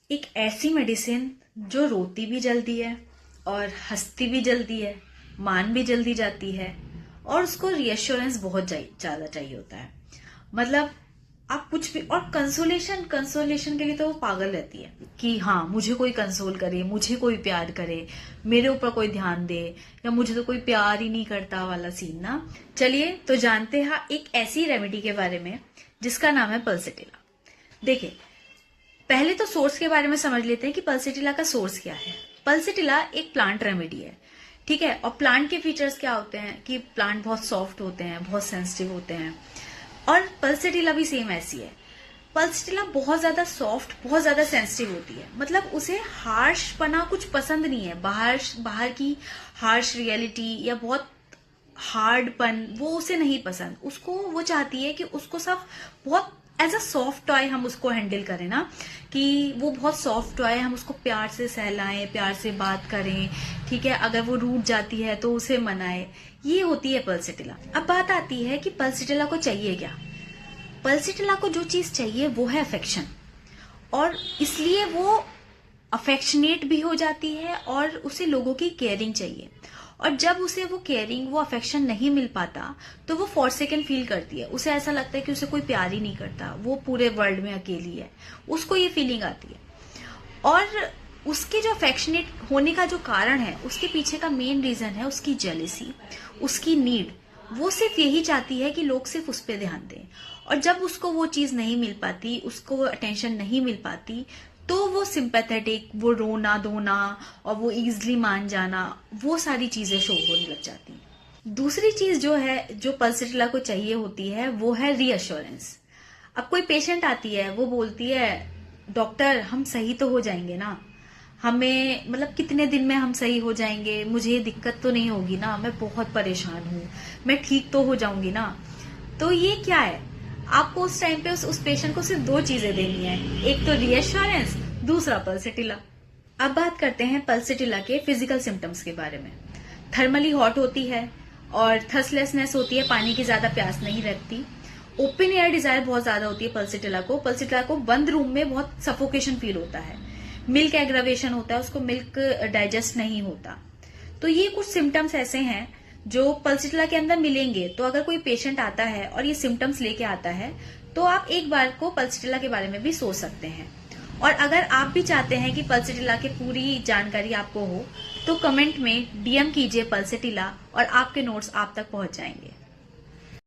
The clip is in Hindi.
एक ऐसी मेडिसिन जो रोती भी जल्दी है और हंसती भी जल्दी है, मान भी जल्दी जाती है और उसको रीअश्योरेंस बहुत ज्यादा चाहिए होता है। मतलब आप कुछ भी, और कंसोलेशन कंसोलेशन के लिए तो वो पागल रहती है कि हाँ मुझे कोई कंसोल करे, मुझे कोई प्यार करे, मेरे ऊपर कोई ध्यान दे, या मुझे तो कोई प्यार ही नहीं करता वाला सीन ना। चलिए तो जानते हैं एक ऐसी रेमेडी के बारे में जिसका नाम है पल्सेटिला। देखिए, पहले तो सोर्स के बारे में समझ लेते हैं कि पल्सेटिला का सोर्स क्या है। पल्सेटिला एक प्लांट रेमेडी है, ठीक है। और प्लांट के फीचर्स क्या होते हैं कि प्लांट बहुत सॉफ्ट होते हैं, बहुत सेंसिटिव होते हैं, और पल्सेटिला भी सेम ऐसी है। पल्सेटिला बहुत ज्यादा सॉफ्ट, बहुत ज्यादा सेंसिटिव होती है। मतलब उसे हार्शपना कुछ पसंद नहीं है, बाहर की हार्श रियलिटी या बहुत हार्डपन वो उसे नहीं पसंद। उसको वो चाहती है कि उसको सब बहुत एज अ सॉफ्ट टॉय हम उसको हैंडल करें ना, कि वो बहुत सॉफ्ट टॉय, हम उसको प्यार से सहलाएं, प्यार से बात करें, ठीक है। अगर वो रूठ जाती है तो उसे मनाए, ये होती है पल्सेटिला। अब बात आती है कि पल्सेटिला को चाहिए क्या। पल्सेटिला को जो चीज चाहिए वो है अफेक्शन, और इसलिए वो अफेक्शनेट भी हो जाती है और उसे लोगों की केयरिंग चाहिए। और जब उसे वो केयरिंग, वो अफेक्शन नहीं मिल पाता तो वो फॉरसेकन फील करती है। उसे ऐसा लगता है कि उसे कोई प्यार ही नहीं करता, वो पूरे वर्ल्ड में अकेली है, उसको ये फीलिंग आती है। और उसके जो अफेक्शनेट होने का जो कारण है, उसके पीछे का मेन रीजन है उसकी जेलेसी, उसकी नीड। वो सिर्फ यही चाहती है कि लोग सिर्फ उस पर ध्यान दें, और जब उसको वो चीज नहीं मिल पाती, उसको वो अटेंशन नहीं मिल पाती, तो वो सिंपैथेटिक, वो रोना धोना और वो इजिली मान जाना, वो सारी चीजें शो होने लग जाती हैं। दूसरी चीज जो है, जो पल्सेटिला को चाहिए होती है, वो है रीअश्योरेंस। अब कोई पेशेंट आती है, वो बोलती है डॉक्टर हम सही तो हो जाएंगे ना, हमें मतलब कितने दिन में हम सही हो जाएंगे, मुझे ये दिक्कत तो नहीं होगी ना, मैं बहुत परेशान हूँ, मैं ठीक तो हो जाऊंगी ना। तो ये क्या है, आपको उस टाइम पे उस पेशेंट को सिर्फ दो चीजें देनी है, एक तो रीअश्योरेंस, दूसरा पल्सेटिला। अब बात करते हैं पल्सेटिला के फिजिकल सिम्टम्स के बारे में। थर्मली हॉट होती है और थर्स्टलेसनेस होती है, पानी की ज्यादा प्यास नहीं रखती। ओपन एयर डिजायर बहुत ज्यादा होती है पल्सेटिला को। पल्सेटिला को बंद रूम में बहुत सफोकेशन फील होता है। मिल्क एग्रावेशन होता है, उसको मिल्क डाइजेस्ट नहीं होता। तो ये कुछ सिम्टम्स ऐसे हैं जो पल्सेटिला के अंदर मिलेंगे। तो अगर कोई पेशेंट आता है और ये सिम्टम्स लेके आता है, तो आप एक बार को पल्सेटिला के बारे में भी सोच सकते हैं। और अगर आप भी चाहते हैं कि पल्सेटिला की पूरी जानकारी आपको हो, तो कमेंट में DM कीजिए पल्सेटिला, और आपके नोट्स आप तक पहुंच जाएंगे।